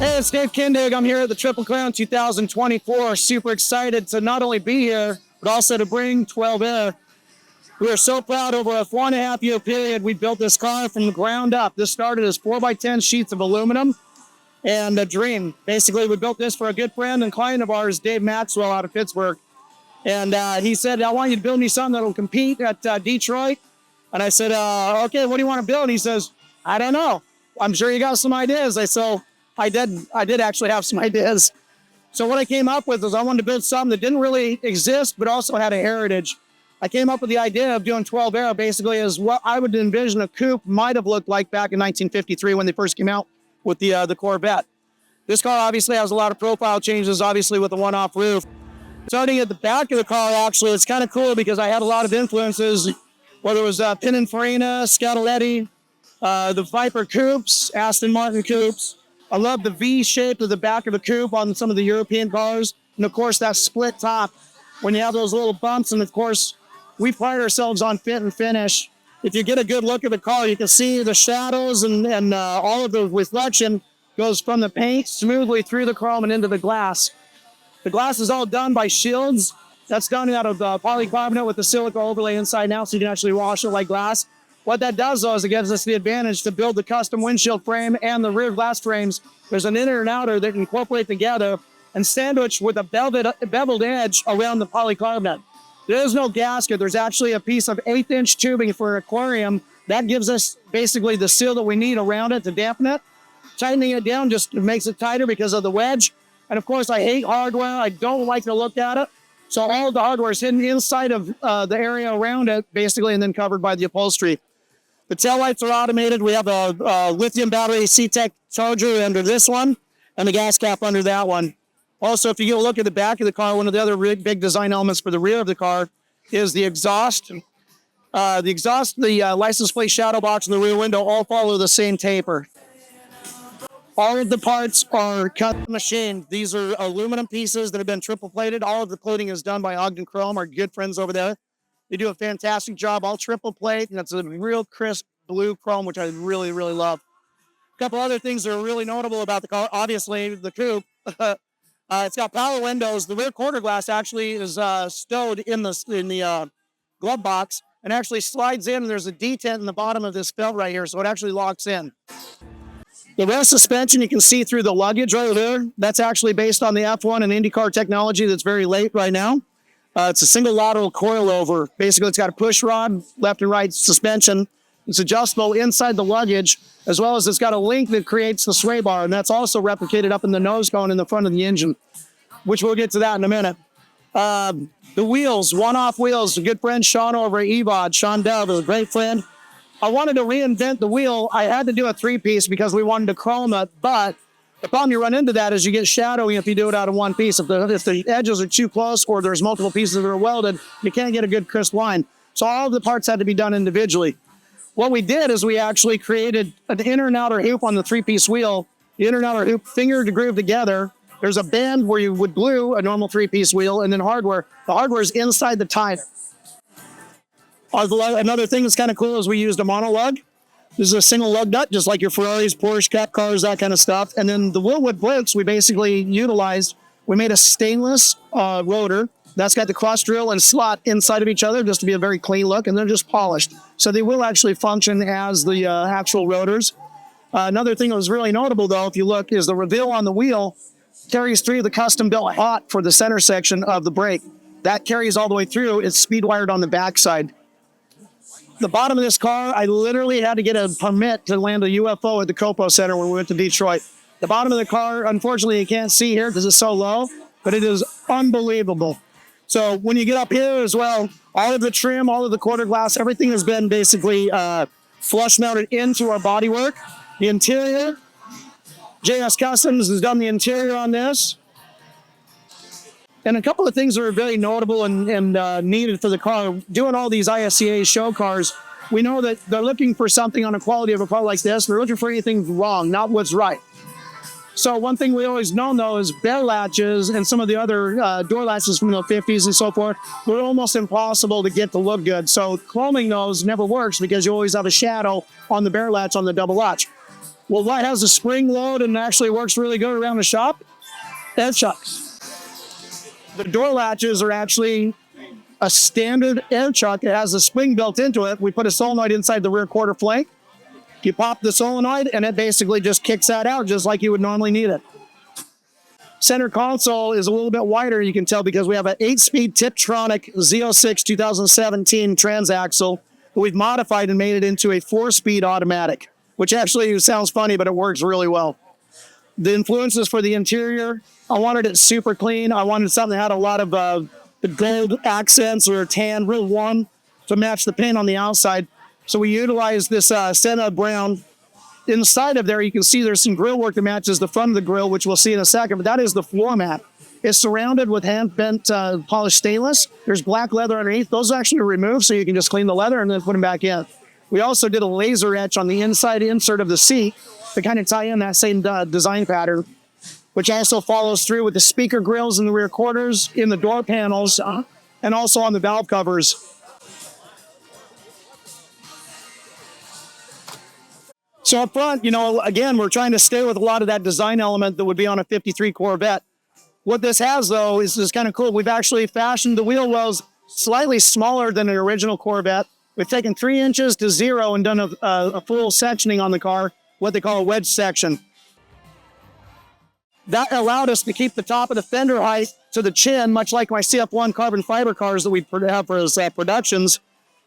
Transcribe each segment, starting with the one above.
Hey, it's Dave Kindig. I'm here at the Triple Crown 2024. Super excited to not only be here, but also to bring TwelveAir. We are so proud. Over a 4.5-year period, we built this car from the ground up. This started as 4x10 sheets of aluminum and a dream. Basically, we built this for a good friend and client of ours, Dave Maxwell, out of Pittsburgh. And he said, I want you to build me something that will compete at Detroit. And I said, okay, what do you want to build? And he says, I don't know. I'm sure you got some ideas. I did actually have some ideas. So what I came up with is I wanted to build something that didn't really exist, but also had a heritage. I came up with the idea of doing TwelveAir basically as what I would envision a coupe might have looked like back in 1953 when they first came out with the Corvette. This car obviously has a lot of profile changes, obviously with the one-off roof. Starting at the back of the car, actually, it's kind of cool because I had a lot of influences, whether it was Pininfarina, Scataletti, the Viper coupes, Aston Martin coupes. I love the V shape of the back of the coupe on some of the European cars. And of course, that split top when you have those little bumps. And of course, we pride ourselves on fit and finish. If you get a good look at the car, you can see the shadows and all of the reflection goes from the paint smoothly through the chrome and into the glass. The glass is all done by Shields. That's done out of polycarbonate with the silica overlay inside now, so you can actually wash it like glass. What that does, though, is it gives us the advantage to build the custom windshield frame and the rear glass frames. There's an inner and outer that incorporate together and sandwich with a beveled edge around the polycarbonate. There is no gasket. There's actually a piece of 1/8-inch tubing for an aquarium. That gives us basically the seal that we need around it to dampen it. Tightening it down just makes it tighter because of the wedge. And of course, I hate hardware. I don't like to look at it. So all of the hardware is hidden inside of the area around it, basically, and then covered by the upholstery. The taillights are automated. We have a lithium battery C-Tech charger under this one and the gas cap under that one. Also, if you get a look at the back of the car, one of the other big design elements for the rear of the car is the exhaust. The license plate shadow box, and the rear window all follow the same taper. All of the parts are cut machined. These are aluminum pieces that have been triple plated. All of the coating is done by Ogden Chrome, our good friends over there. They do a fantastic job, all triple plate, and it's a real crisp blue chrome, which I really, really love. A couple other things that are really notable about the car, obviously, the coupe. It's got power windows. The rear quarter glass actually is stowed in the glove box and actually slides in, and there's a detent in the bottom of this belt right here, so it actually locks in. The rear suspension, you can see through the luggage right there. That's actually based on the F1 and IndyCar technology that's very late right now. It's a single lateral coilover. Basically, it's got a push rod, left and right suspension. It's adjustable inside the luggage, as well as it's got a link that creates the sway bar, and that's also replicated up in the nose cone in the front of the engine, which we'll get to that in a minute. The wheels, one-off wheels. A good friend, Sean over at EVOD, Sean Dove, is a great friend. I wanted to reinvent the wheel. I had to do a three-piece because we wanted to chrome it, but the problem you run into that is you get shadowing if you do it out of one piece. If the edges are too close or there's multiple pieces that are welded, you can't get a good crisp line. So all of the parts had to be done individually. What we did is we actually created an inner and outer hoop on the three-piece wheel. The inner and outer hoop finger to groove together. There's a bend where you would glue a normal three-piece wheel, and then hardware. The hardware is inside the tire. Another thing that's kind of cool is we used a monolug. This is a single lug nut, just like your Ferraris, Porsche, Cat cars, that kind of stuff. And then the Willwood Blitz, we basically utilized, we made a stainless rotor. That's got the cross drill and slot inside of each other just to be a very clean look, and they're just polished. So they will actually function as the actual rotors. Another thing that was really notable, though, if you look, is the reveal on the wheel carries through the custom-built hot for the center section of the brake. That carries all the way through. It's speed-wired on the backside. The bottom of this car, I literally had to get a permit to land a UFO at the Copo Center when we went to Detroit. The bottom of the car, unfortunately, you can't see here because it's so low, but it is unbelievable. So when you get up here as well, all of the trim, all of the quarter glass, everything has been basically flush mounted into our bodywork. The interior, JS Customs has done the interior on this. And a couple of things that are very notable and needed for the car. Doing all these ISCA show cars, we know that they're looking for something on the quality of a car like this. They're looking for anything wrong, not what's right. So one thing we always know, though, is bell latches and some of the other door latches from the 50s and so forth were almost impossible to get to look good. So chroming those never works because you always have a shadow on the bear latch on the double latch. Well, what has a spring load and actually works really good around the shop? Edge chucks. The door latches are actually a standard air chuck. It has a spring built into it. We put a solenoid inside the rear quarter flank. You pop the solenoid, and it basically just kicks that out just like you would normally need it. Center console is a little bit wider, you can tell, because we have an 8-speed Tiptronic Z06 2017 transaxle that we've modified and made it into a 4-speed automatic, which actually sounds funny, but it works really well. The influences for the interior, I wanted it super clean. I wanted something that had a lot of the gold accents or tan, real warm to match the paint on the outside. So we utilized this Senna brown. Inside of there, you can see there's some grill work that matches the front of the grill, which we'll see in a second, but that is the floor mat. It's surrounded with hand-bent polished stainless. There's black leather underneath. Those actually remove, so you can just clean the leather and then put them back in. We also did a laser etch on the inside insert of the seat to kind of tie in that same design pattern, which also follows through with the speaker grills in the rear quarters, in the door panels, and also on the valve covers. So up front, again, we're trying to stay with a lot of that design element that would be on a 53 Corvette. What this has, though, is kind of cool. We've actually fashioned the wheel wells slightly smaller than an original Corvette. We've taken 3 inches to 0 and done a full sectioning on the car, what they call a wedge section. That allowed us to keep the top of the fender height to the chin, much like my CF1 carbon fiber cars that we have for his productions.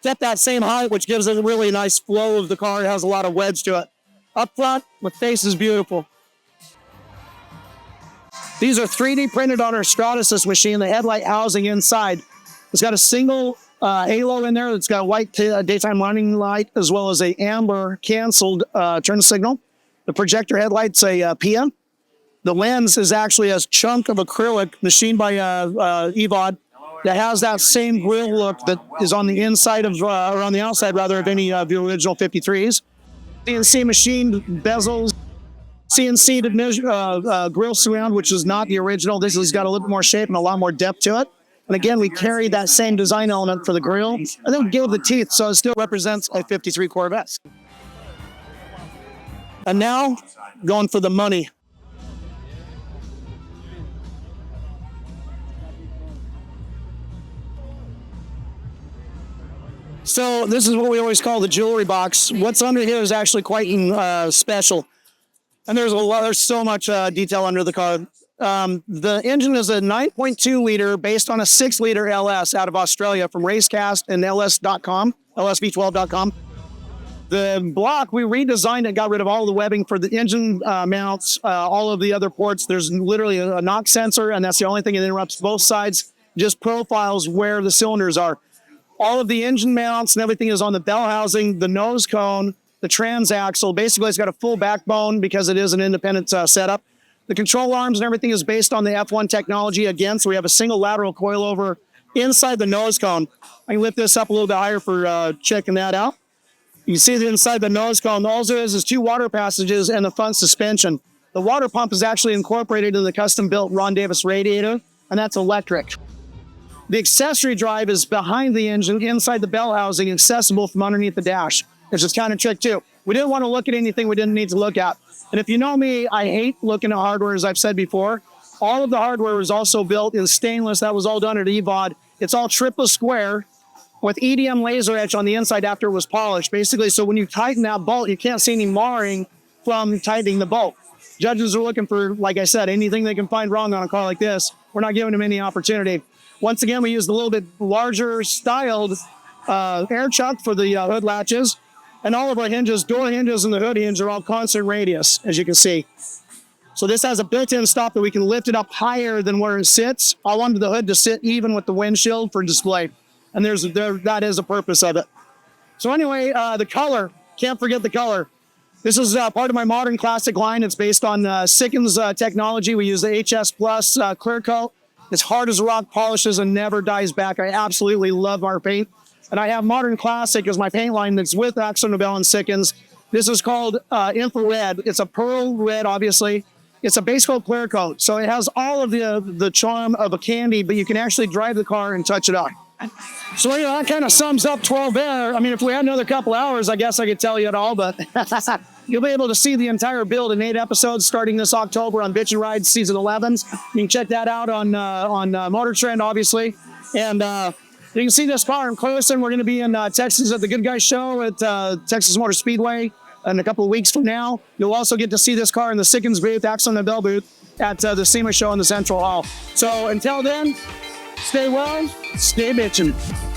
Kept that same height, which gives it a really nice flow of the car. It has a lot of wedge to it. Up front, the face is beautiful. These are 3D printed on our Stratasys machine, the headlight housing inside. It's got a single halo in there. It's got a white daytime running light, as well as a amber canceled turn signal. The projector headlight's a PIA. The lens is actually a chunk of acrylic machined by EVOD that has that same grille look that is on the inside of, or on the outside rather, of any of the original 53s. CNC machined bezels, CNC grill surround, which is not the original. This has got a little bit more shape and a lot more depth to it. And again, we carried that same design element for the grill, and then we gave the teeth, so it still represents a 53 Corvette. And now, going for the money. So this is what we always call the jewelry box. What's under here is actually quite special. And there's so much detail under the car. The engine is a 9.2 liter based on a 6 liter LS out of Australia from Racecast and ls.com, lsv12.com. The block, we redesigned it, got rid of all the webbing for the engine mounts, all of the other ports. There's literally a knock sensor, and that's the only thing that interrupts both sides, just profiles where the cylinders are. All of the engine mounts and everything is on the bell housing, the nose cone, the transaxle. Basically, it's got a full backbone because it is an independent setup. The control arms and everything is based on the F1 technology again, so we have a single lateral coilover inside the nose cone. I can lift this up a little bit higher for checking that out. You see that inside the nose cone, all there is 2 water passages and the front suspension. The water pump is actually incorporated in the custom-built Ron Davis radiator, and that's electric. The accessory drive is behind the engine, inside the bell housing, accessible from underneath the dash. It's just kind of trick too. We didn't want to look at anything we didn't need to look at. And if you know me, I hate looking at hardware, as I've said before. All of the hardware was also built in stainless. That was all done at EVOD. It's all triple square with EDM laser etch on the inside after it was polished. Basically, so when you tighten that bolt, you can't see any marring from tightening the bolt. Judges are looking for, like I said, anything they can find wrong on a car like this. We're not giving them any opportunity. Once again, we used a little bit larger styled air chuck for the hood latches. And all of our hinges, door hinges and the hood hinge are all constant radius, as you can see. So this has a built-in stop that we can lift it up higher than where it sits. I wanted the hood to sit even with the windshield for display. And that is the purpose of it. So anyway, the color, can't forget the color. This is part of my modern classic line. It's based on Sikkens technology. We use the HS Plus clear coat. It's hard as a rock, polishes, and never dies back. I absolutely love our paint. And I have Modern Classic as my paint line that's with AkzoNobel and Sikkens. This is called Infrared. It's a pearl red, obviously. It's a base coat clear coat. So it has all of the charm of a candy, but you can actually drive the car and touch it up. So that kind of sums up 12 Air. I mean, if we had another couple hours, I guess I could tell you it all, but You'll be able to see the entire build in 8 episodes starting this October on Bitchin' Rides Season 11. You can check that out on Motor Trend, obviously. And you can see this car in close, and we're going to be in Texas at the Good Guys Show at Texas Motor Speedway in a couple of weeks from now. You'll also get to see this car in the Sickens booth, Axel and Bell booth, at the SEMA show in the Central Hall. So until then, stay well, stay bitchin'.